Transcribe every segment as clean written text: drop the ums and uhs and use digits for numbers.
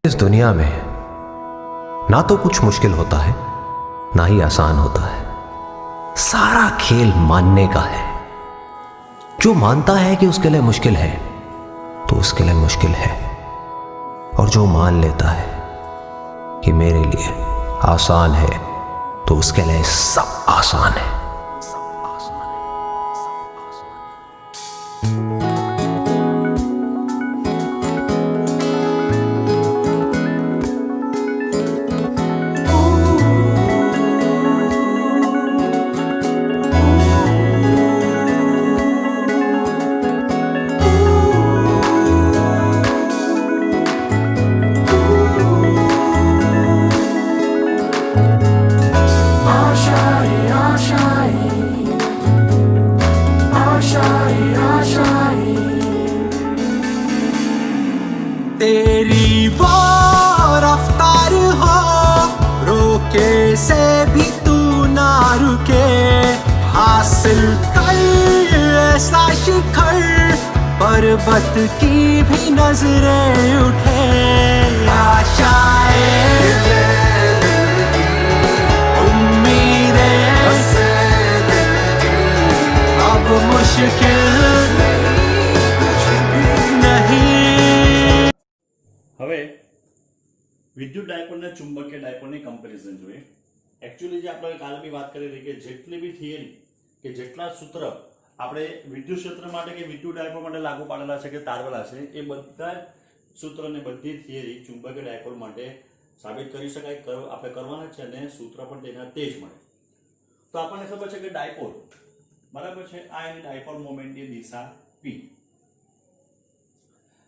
इस दुनिया में ना तो कुछ मुश्किल होता है ना ही आसान होता है। सारा खेल मानने का है। जो मानता है कि उसके लिए मुश्किल है तो उसके लिए मुश्किल है, और जो मान लेता है कि मेरे लिए आसान है तो उसके लिए सब आसान है। तेरी वो रफ्तार हो, रोके से भी तू ना रुके, हासिल कर ऐसा शिखर, पर्वत की भी नजरें उठे। आशाएं, उम्मीदें, अब मुश्किल હવે વિદ્યુત ડાયપોલ ને ચુંબકીય ડાયપોલની કમ્પેરિઝન જોઈએ। એકચ્યુઅલી જે આપણે કાલે બી વાત કરી હતી કે જેટલી બી થિયરી કે જેટલા સૂત્ર આપણે વિદ્યુત ક્ષેત્ર માટે કે વિદ્યુત ડાયપોલ માટે લાગુ પાડેલા છે કે તારવેલા છે, એ બધા સૂત્ર ને બધી થિયરી ચુંબકીય ડાયપોલ માટે સાબિત કરી શકાય, આપણે કરવાના છે અને સૂત્ર પણ તેના તે જ મળે। તો આપણને ખબર છે કે ડાયપોલ બરાબર છે, આ એની ડાયપોલ મોમેન્ટની દિશા p।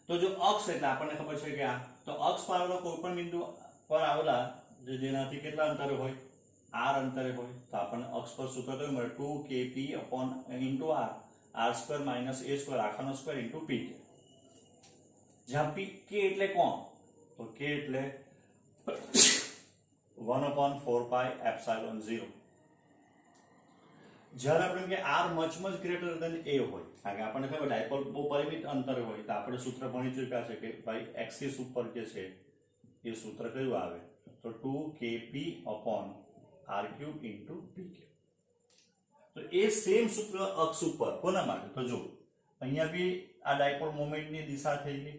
तो जो अक्ष એટલે આપણને ખબર છે કે આ તો અક્ષ પર આવેલા કોઈ પણ બિંદુ પર આવેલા જેનાથી કેટલા અંતરે હોય, r અંતરે હોય, તો આપણને અક્ષ પર સૂત્ર કયું મળે, 2kp * r, r² - a² આખાનો સ્ક્વેર * p। જ્યાં p k એટલે કોણ, તો k એટલે 1/4πε0। જ્યારે આપણે કે r much greater than a હોય, કારણ કે આપણને ખબર ડાયપોલ બહુ પરિમિત અંતરે હોય, તો આપણે સૂત્ર ભણી ચૂક્યા છે કે ભાઈ એક્સિસ ઉપર જે છે એ સૂત્ર કયું આવે, તો 2kp / r³ * pk। તો એ સેમ સૂત્ર અક્ષ ઉપર કોના માટે, તો જો અહીંયા બી આ ડાયપોલ મોમેન્ટની દિશા થઈ ગઈ,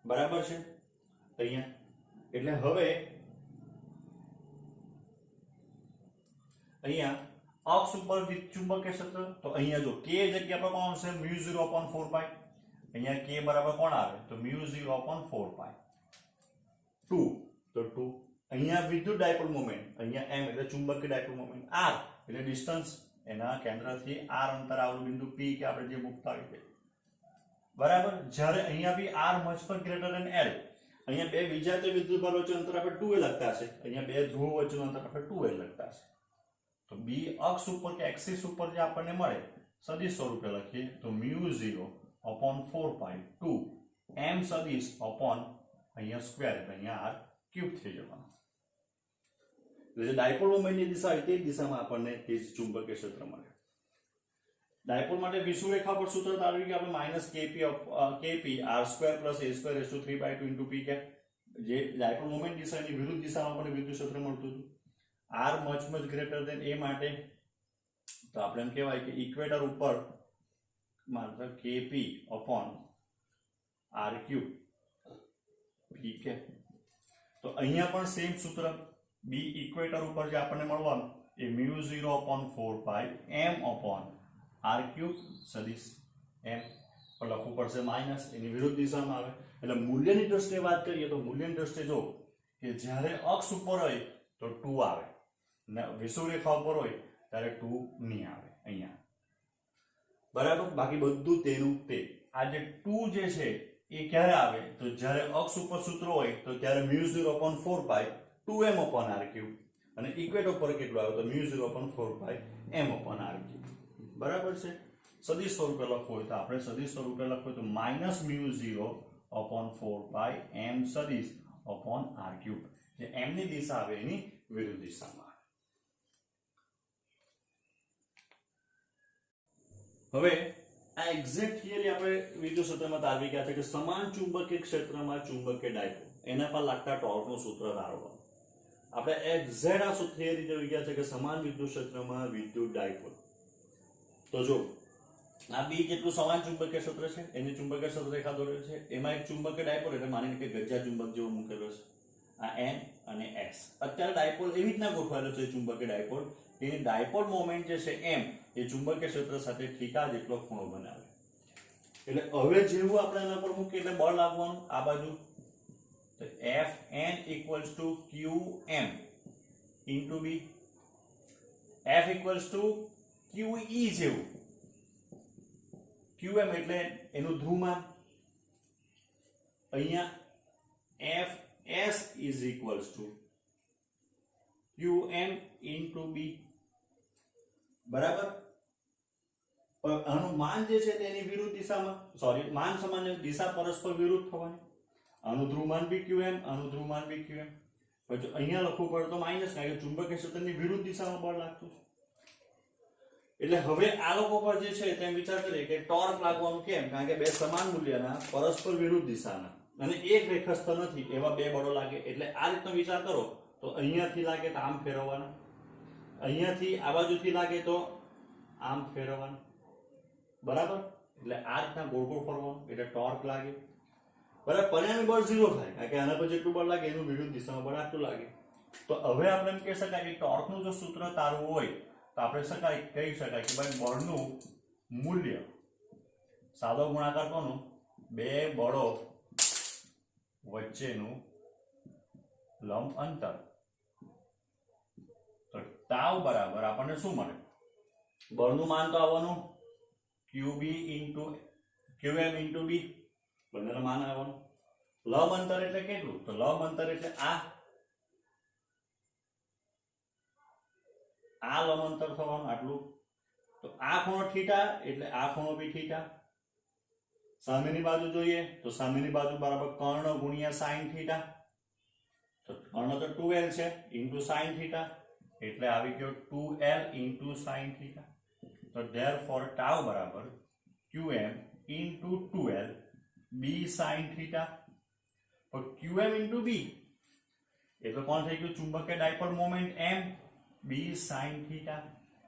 બરાબર છે અહીંયા। એટલે હવે અહીંયા અક્ષ ઉપર ચુંબકીય ક્ષેત્ર, તો અહીંયા જો k જગ્યા પર કોણ છે, μ0/4π, અહીંયા k બરાબર કોણ આવે, તો μ0/4π 2, તો 2। અહીંયા વિદ્યુત ડાયપોલ મોમેન્ટ, અહીંયા m એટલે ચુંબકીય ડાયપોલ મોમેન્ટ, r એટલે ડિસ્ટન્સ, એના કેન્દ્રથી r અંતર આવેલું બિંદુ p કે આપણે જે મૂકતા હોય, બરાબર। જ્યારે અહીંયા બી r મચ પર ગ્રેટર ધેન l, અહીંયા બે વિજાતીય વિદ્યુત ભાર વચ્ચેનું અંતર આપણે 2a લખતા છે, અહીંયા બે ધ્રુવ વચ્ચેનું અંતર આપણે 2a લખતા છે। તો b અક્ષ ઉપર કે એક્સિસ ઉપર જે આપણને મળે સદિશ સ્વરૂપે લખીએ તો μ0/4π 2 m સદિશ અપોન અહીંયા સ્ક્વેર, એટલે અહીંયા r ક્યુબ થઈ જવાનું। એટલે જે ડાયપોલ મોમેન્ટની દિશા હોય તે દિશામાં આપણને તે ચુંબકીય ક્ષેત્ર મળે। ડાયપોલ માટે વિષુવરેખા પર સૂત્ર તારવ્યું કે આપણે -kp r² + a² 3/2 * p કે જે ડાયપોલ મોમેન્ટ દિશાની વિરુદ્ધ દિશામાં આપણને વિદ્યુત ક્ષેત્ર મળતું હતું। r much greater than a માટે તો આપણે એમ કહેવાય કે ઇક્વેટર ઉપર માત્ર kp / r³ pk। તો અહીંયા પણ સેમ સૂત્ર b ઇક્વેટર ઉપર જે આપણને મળવાનું એ μ0/4π m/r³ સદિશ m પર લખવું પડશે માઈનસ, એની વિરુદ્ધ દિશામાં આવે। એટલે મૂલ્યની દ્રષ્ટિએ વાત કરીએ તો મૂલ્યની દ્રષ્ટિએ જો કે જ્યારે અક્ષ ઉપર હોય તો 2 આવે, વિષુવરેખા ઉપર હોય ત્યારે 2 નહીં આવે અહીંયા, બરાબર। બાકી બધું તેનું તે। આ જે 2 જે છે એ ક્યારે આવે, તો જ્યારે અક્ષ ઉપર સૂત્ર હોય તો ત્યારે μ0/4π 2m/r³, અને ઇક્વેટર પર કેટલું આવે તો μ0/4π m/r³, બરાબર છે। સદિશ સ્વરૂપે લખવું હોય તો આપણે સદિશ સ્વરૂપે લખવું હોય તો -μ0/4π m સદિશ / r³, જે m ની દિશા આવે એની વિરુદ્ધ દિશામાં। હવે આ એક્ઝેક્ટ થિયરી આપણે વિદ્યુત ક્ષેત્રમાં તારવી ગયા છે કે સમાન ચુંબકીય ક્ષેત્રમાં ચુંબકીય ડાયપોલ એના પર લાગતા ટોર્કનું સૂત્ર તારવવાનું. આપણે એક્ઝેક્ટ આ થિયરી જોઈ ગયા છે કે સમાન વિદ્યુત ક્ષેત્રમાં વિદ્યુત ડાયપોલ. તો જો આ બી જેટલું સમાન ચુંબકીય ક્ષેત્ર છે એની ચુંબકીય ક્ષેત્ર રેખા દોરેલી છે, એમાં એક ચુંબકીય ડાયપોલ એટલે માની કે ગજ્જા ચુંબક જેવો મૂકેલો છે, આ N અને S. અત્યારે ડાયપોલ એવી રીતના ગોઠવાયેલો છે ચુંબકીય ડાયપોલ, એની ડાયપોલ મોમેન્ટ જે છે M એ ચુંબકીય ક્ષેત્ર સાથે થીટા જેટલો ખૂણો બનાવે. એટલે હવે જેવું આપણે એના પર મૂકીએ એટલે બળ લાગવાનું આ બાજુ, તો Fn equals to Qm into B, F equals to QE જેવું, Qm એટલે એનું ધ્રુવમાન, અહીંયા Fs is equals to Qm into B, બરાબર. પણ આનું માન જે છે તેની વિરુદ્ધ દિશામાં, સોરી માન સમાન દિશા પરસ્પર વિરુદ્ધ થવાની. આનું ધ્રુવમાન બી Qm, આનું ધ્રુવમાન બી Qm. પછી અહીંયા લખવું પડે તો માઇનસ, કારણ કે ચુંબકીય ક્ષેત્રની વિરુદ્ધ દિશામાં બળ લાગતું છે. એટલે હવે આ લોકો પર જે છે તેમ વિચાર કરીએ કે ટોર્ક લાગવાનું કેમ, કારણ કે બે સમાન મૂલ્યના પરસ્પર વિરુદ્ધ દિશાના અને એક રેખાસ્થ નથી એવા બે બળો લાગે. એટલે આ રીતનો વિચાર કરો તો અહીંયાથી લાગે તો આમ ફેરવવાના, અહીંયાથી આ બાજુથી લાગે તો આમ ફેરવવાનું, બરાબર. એટલે આ રીતના ગોળ ગોળ ફરવાનું એટલે ટોર્ક લાગે, બરાબર. પરિણામી બળ 0 થાય, કારણ કે આના પર જેટલું બળ લાગે એનું વિરુદ્ધ દિશામાં બળ આટલું લાગે. તો હવે આપણે એમ કહી શકાય કે ટોર્કનું જો સૂત્ર તારવું હોય તો આપણે કહી શકાય કે ભાઈ બળનું મૂલ્ય સાદો ગુણાકાર કોનો, બે બળો વચ્ચેનું લંબ અંતર. તો ટાઉ બરાબર આપણને શું મળે, બળનું માન તો આવવાનું QB into QM into B, બંનેનું માન આવવાનું. લંબ અંતર એટલે કેટલું, તો લંબ અંતર એટલે આ લંબ અંતર થવાનું આટલું. તો આ ખૂણો થીટા એટલે આ ખૂણો બી થીટા. સામેની બાજુ જોઈએ તો સામેની બાજુ બરાબર કર્ણ ગુણ્યા sin થીટા. તો કર્ણ તો 2l છે ઇન્ટુ sin થીટા એટલે આવી ગયો 2l ઇન્ટુ sin થીટા. તો therefore ટાઉ બરાબર Qm into 2l b sin theta. તો Qm ઇન્ટુ b એટલે કોણ થઈ ગયું, ચુંબકીય dipole moment M, b sin theta.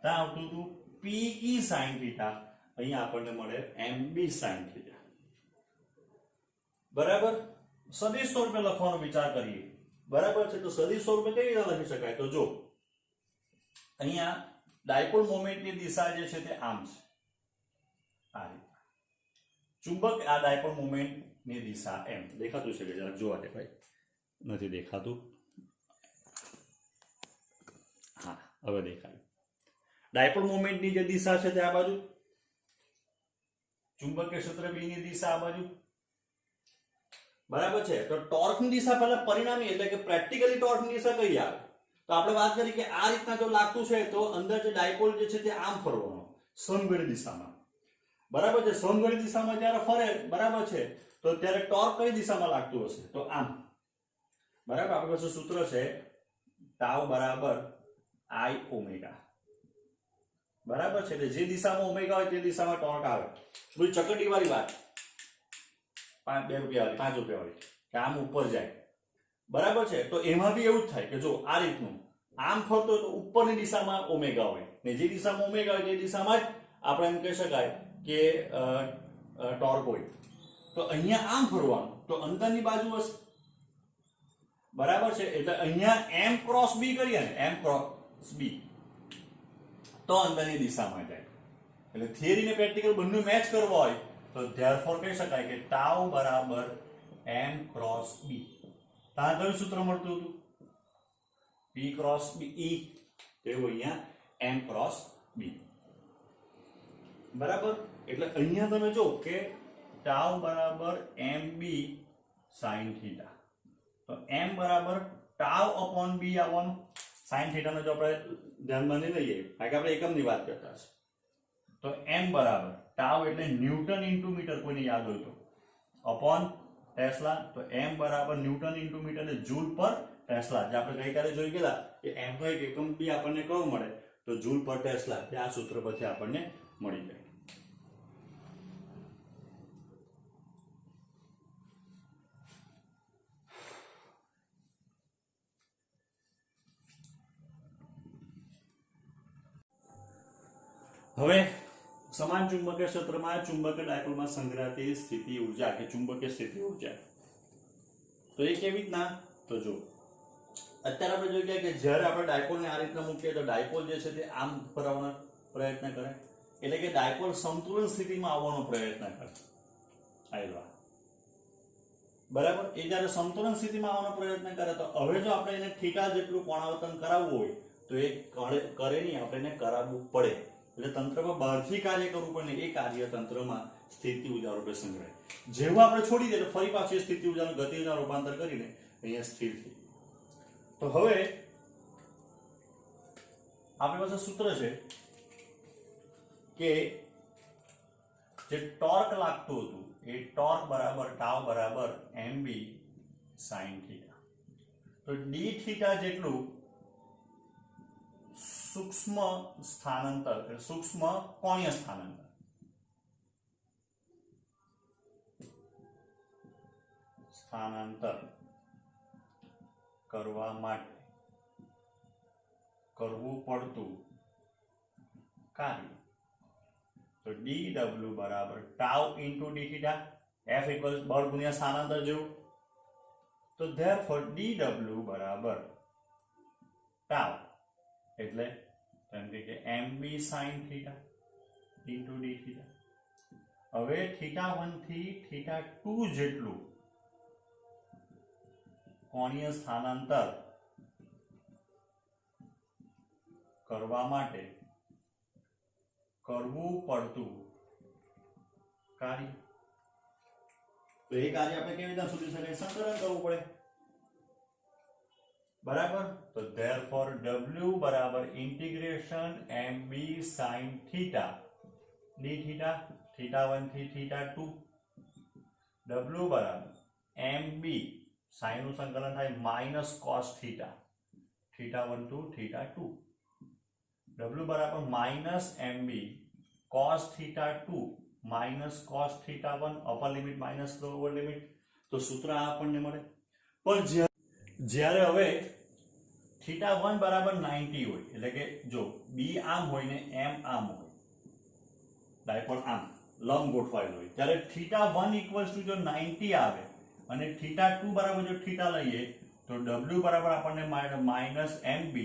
ત્યાં આવતું હતું PE sin થીટા, અહીંયા આપણને મળે MB sin થીટા, બરાબર. સદિશ સ્વરૂપે લખવાનો વિચાર કરીએ, બરાબર છે. તો સદિશ સ્વરૂપે કેવી રીતે લખી શકાય, તો જો અહીંયા ડાયપોલ મોમેન્ટની દિશા જે છે તે આમ છે, આ રીતે. ચુંબક આ ડાયપોલ મોમેન્ટની દિશા એમ દેખાતું છે કે જરાક જોવા દે ભાઈ, નથી દેખાતું, હા હવે દેખાય. ડાયપોલ મોમેન્ટની જે દિશા છે તે આ બાજુ, ચુંબકીય ક્ષેત્ર B ની દિશા આ બાજુ, બરાબર છે. તો ટોર્કની દિશા પહેલા પરિણામી એટલે કે પ્રેક્ટિકલી ટોર્કની દિશા કઈ આવે, તો આપણે વાત કરી કે આ રીતના જો લાગતું છે તો અંદર જે ડાયપોલ જે છે તે આમ ફરવાનો સમઘડી દિશામાં, બરાબર છે. સમઘડી દિશામાં જ્યારે ફરે, બરાબર છે, તો ત્યારે ટોર્ક કઈ દિશામાં લાગતું હશે, તો આમ, બરાબર. આપણી પાસે સૂત્ર છે ટાઉ બરાબર I ઓમેગા, બરાબર છે. એટલે જે દિશામાં ઓમેગા હોય તે દિશામાં ટોર્ક આવે. બધી ચકટી વાળી વાત, 2 રૂપિયા વાળી, 5 રૂપિયા વાળી, કે આમ ઉપર જાય, બરાબર છે. તો એમાં બી એવું જ થાય કે જો આ રીતનું આમ ફરતો તો ઉપરની દિશામાં ઓમેગા હોય ને જે દિશામાં ઓમેગા હોય તે દિશામાં જ આપણે એમ કહી શકાય કે ટોર્ક હોય. તો અહીંયા આમ ફરવાનું તો અંતરની બાજુ હશે, બરાબર છે. એટલે અહીંયા M ક્રોસ B કરીએ ને, M ક્રોસ B તો અંદરની દિશામાં જાય. એટલે થિયરી ને પ્રેક્ટિકલ બંને મેચ કરવો હોય તો ધેરફોર કહી શકાય કે ટાઉ બરાબર M ક્રોસ B. ત્યાં કયું સૂત્ર મળતું હતું, P ક્રોસ B E, તેવું અહીંયા M ક્રોસ B, બરાબર. એટલે અહીંયા તમે જો કે ટાઉ બરાબર MB sin થીટા. તો M બરાબર ટાઉ અપોન B આવવાનું. sin થીટાને જો આપણે ધ્યાનમાં નહીં લઈએ, કારણ કે આપણે એકમની વાત કરતા છે, તો M બરાબર ટાઉ એટલે ન્યૂટન ઇન્ટુ મીટર, કોઈને યાદ હોય તો, અપોન ટેસ્લા. તો M બરાબર ન્યૂટન ઇન્ટુ મીટર એટલે જૂલ પર ટેસ્લા. જે આપણે ગઈકાલે જોઈ ગયેલા કે M નો એક એકમ બી આપણને કયો મળે, તો જૂલ પર ટેસ્લા. તે આ સૂત્ર પરથી આપણને મળી જાય. હવે સમાન ચુંબકીય ક્ષેત્રમાં ચુંબકીય ડાયપોલમાં સંગ્રહાતી સ્થિતિ ઊર્જા કે ચુંબકીય સ્થિતિ ઊર્જા, તો એ કેવી રીતના? તો જો અત્યારે આપણે જોઈ ગયા કે જ્યારે આપણે ડાયપોલને આ રીતના મૂકીએ તો ડાયપોલ જે છે તે આમ ફરવાનો પ્રયત્ન કરે, એટલે કે ડાયપોલ સંતુલન સ્થિતિમાં આવવાનો પ્રયત્ન કરે. આવ્યા બરાબર. એ જ્યારે સંતુલન સ્થિતિમાં આવવાનો પ્રયત્ન કરે તો હવે જો આપણે એને થીટા જેટલું કોણાવર્તન કરાવવું હોય તો એ કરે નહીં, આપણે એને કરાવવું પડે. એટલે તંત્રમાં બહારથી કાર્ય કરવું પડે ને એ કાર્ય તંત્રમાં સ્થિતિ ઊર્જા રૂપે સંગ્રહાય. જેવું આપણે છોડી દઈએ તો ફરી પાછી સ્થિતિ ઊર્જાનું ગતિ ઊર્જામાં રૂપાંતર કરીને અહીંયા સ્થિર થઈ. તો હવે આપણી પાસે સૂત્ર છે કે જે ટોર્ક લાગતું હતું એ ટોર્ક બરાબર ટાઉ બરાબર mb sin થીટા. તો ડી થીટા જેટલું સૂક્ષ્મ સ્થાનાંતર, સૂક્ષ્મ કોણીય સ્થાનાંતર કરવા માટે કરવું પડતું કાર્ય. તો dw બરાબર tau into D theta, f equal બળ ગુણ્યા સ્થાનાંતર જેવું. તો therefore dw બરાબર ટાઉ એટલે એમ કે mb sin theta into D theta. હવે θ1 થી θ2 જેટલું કોણીય સ્થાનાંતર કરવા માટે કરવું પડતું કાર્ય. તો એ કાર્ય આપણે કેવી રીતે શોધી શકાય? સંકલન કરવું પડે. બરાબર. તો therefore w બરાબર integration mb sin theta d theta, θ1 થી θ2. w બરાબર mb sin નું સંકલન થાય minus cos theta, θ1 to θ2. w બરાબર minus mb cos θ2 minus cos θ1 upper limit minus lower limit. તો સૂત્ર આપણને મળે. પણ જ્યારે હવે θ1 બરાબર 90 હોય, એટલે કે જો b આમ હોય ને m આમ હોય, ડાયપોલ આમ લંબ ગોઠવાયેલો હોય, ત્યારે θ1 ઇક્વલ્સ ટુ જો 90 આવે અને θ2 બરાબર જો થીટા લઈએ તો w બરાબર આપણને માઇનસ mb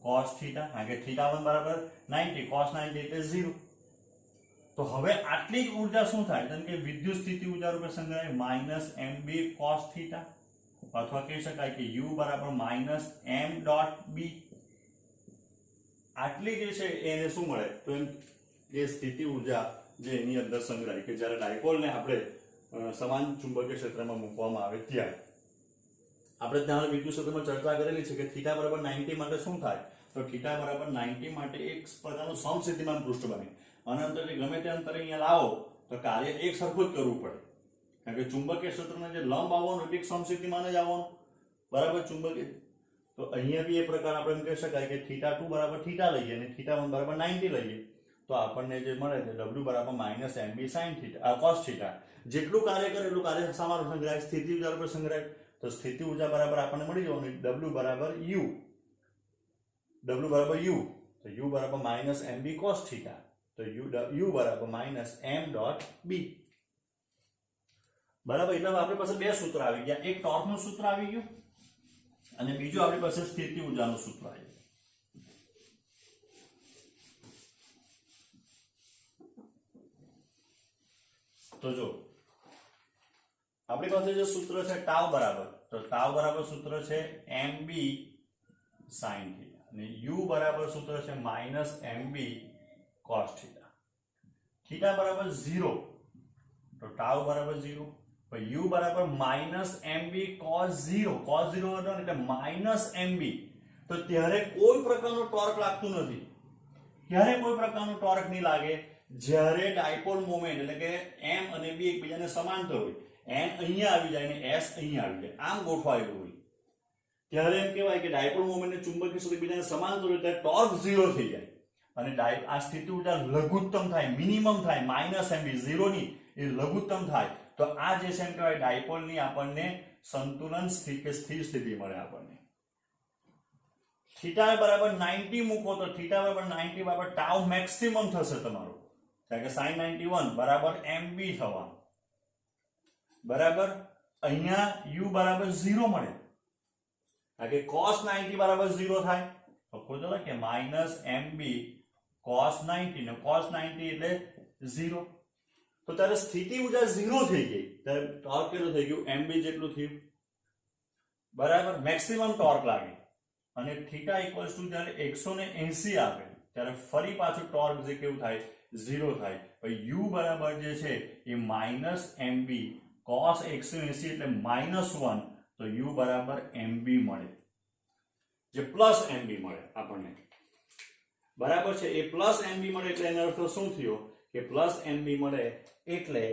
cos થીટા, કારણ કે θ1 બરાબર 90 cos 90 એટલે 0. તો હવે આટલી જ ઊર્જા શું થાય? જેમ કે વિદ્યુત સ્થિતિ ઊર્જા રૂપે સંગ્રહાય માઇનસ mb cos થીટા, અથવા કહી શકાય કે u બરાબર માઇનસ m ડોટ b. આટલી જે છે એને શું મળે? તો એ સ્થિતિ ઊર્જા જે એની અંદર સંગ્રહાય કે જ્યારે ડાયપોલને આપણે સમાન ચુંબકીય ક્ષેત્રમાં મૂકવામાં આવે ત્યારે. આપણે ત્યાં વિદ્યુત ક્ષેત્રમાં ચર્ચા કરેલી છે કે થીટા બરાબર 90 માટે શું થાય? તો થીટા બરાબર 90 માટે એક પ્રકારનું સમસ્થિતિમાન પૃષ્ઠ બને. અનંતરે ગમે તે અંતરે અહીંયા લાવો તો કાર્ય એક સરખું જ કરવું પડે, કારણ કે ચુંબકીય ક્ષેત્રને જે લંબ આવવાનું એક સમસ્થિતિમાન જ આવવાનું. બરાબર. ચુંબકીય તો અહીંયા બી એ પ્રકાર આપણે એમ કહી શકાય કે θ2 બરાબર થીટા લઈએ અને θ1 બરાબર 90 લઈએ તો આપણને જે મળે છે w બરાબર minus mb sin theta cos theta. જેટલું કાર્ય કરે એટલું કાર્ય સમાન સંગ્રહાય, સ્થિતિ ઊર્જા પર સંગ્રહાય. તો સ્થિતિ ઊર્જા બરાબર આપણને મળી જવાનું w બરાબર u, w બરાબર u, તો u બરાબર માઇનસ mb cos થીટા, તો u બરાબર માઇનસ m ડોટ b. બરાબર. એટલે આપણી પાસે બે સૂત્ર આવી ગયા, એક ટોર્કનું સૂત્ર આવી ગયું અને બીજું આપણી પાસે સ્થિતિ ઊર્જાનું સૂત્ર આવી ગયું. તો જો આપણી પાસે જે સૂત્ર છે ટાઉ બરાબર, તો ટાઉ બરાબર સૂત્ર છે mb sin થીટા અને u બરાબર સૂત્ર છે minus mb cos theta. Theta બરાબર 0 તો ટાઉ બરાબર 0, પણ u બરાબર માઇનસ mb cos 0, cos 0 એટલે માઇનસ mb. તો ત્યારે કોઈ પ્રકારનું ટોર્ક લાગતું નથી. ત્યારે કોઈ પ્રકારનું ટોર્ક નહીં લાગે જ્યારે ડાયપોલ મોમેન્ટ એટલે કે m અને b એકબીજાને સમાંતર હોય, n અહીંયા આવી જાય અને s અહીંયા આવી જાય, આમ ગોઠવાયેલું હોય, ત્યારે એમ કહેવાય કે ડાયપોલ મોમેન્ટ અને ચુંબકીય ક્ષેત્ર એકબીજાને સમાંતર હોય ત્યારે ટોર્ક 0 થઈ જાય અને આ સ્થિતિ ઊર્જા લઘુત્તમ થાય, મિનિમમ થાય, માઇનસ mb 0 ની એ લઘુત્તમ થાય. તો આ જે છે એમ કહેવાય ડાયપોલની આપણને સંતુલન સ્થિતિ કે સ્થિર સ્થિતિ મળે આપણને. થીટા બરાબર 90 મૂકો તો થીટા બરાબર 90 બરાબર ટાઉ મેક્સિમમ થશે તમારું, કારણ કે sin 91 બરાબર mb થવાનું, બરાબર. અહીંયા u બરાબર 0 મળે, કારણ કે cos 90 બરાબર 0 થાય તો ખોટો કે -mb cos 90 ને cos 90 એટલે 0. તો ત્યારે સ્થિતિ ઊર્જા 0 થઈ ગઈ, ત્યારે ટોર્ક કેટલું થઈ ગયું? mb જેટલું થયું, બરાબર. મેક્સિમમ ટોર્ક લાગે અને થીટા ઇક્વલ્સ ટુ જ્યારે 180 આવે ત્યારે ફરી પાછું ટોર્ક જે કેવું થાય? 0 થાય. પછી u બરાબર જે છે એ -mb cos 180 એટલે -1, તો u બરાબર mb મળે, જે પ્લસ mb મળે આપણને, બરાબર છે. એ પ્લસ mb મળે એટલે એનો અર્થ શું થયો કે પ્લસ mb મળે એટલે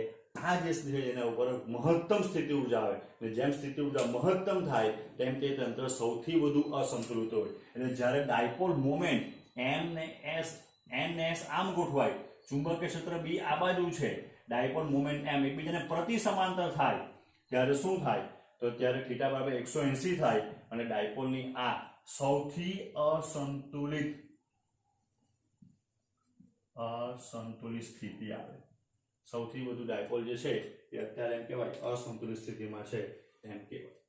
આ જે સ્થિતિ છે એના ઉપર મહત્તમ સ્થિતિ ઊર્જા આવે, અને જેમ સ્થિતિ ઊર્જા મહત્તમ થાય તેમ તે તંત્ર સૌથી વધુ અસંતુલિત હોય. એટલે જ્યારે ડાયપોલ મોમેન્ટ m ને s n ને s આમ ગોઠવાય, ચુંબકીય ક્ષેત્ર b આ બાજુ છે, ડાયપોલ મોમેન્ટ m એકબીજાને પ્રતિ સમાંતર થાય, ત્યારે શું થાય? તો ત્યારે થીટા બરાબર 180 થાય અને ડાયપોલની આ સૌથી અસંતુલિત સ્થિતિ આવે. સૌથી વધુ ડાયપોલ જે છે એ અત્યારે એમ કહેવાય અસંતુલિત સ્થિતિમાં છે એમ કહેવાય.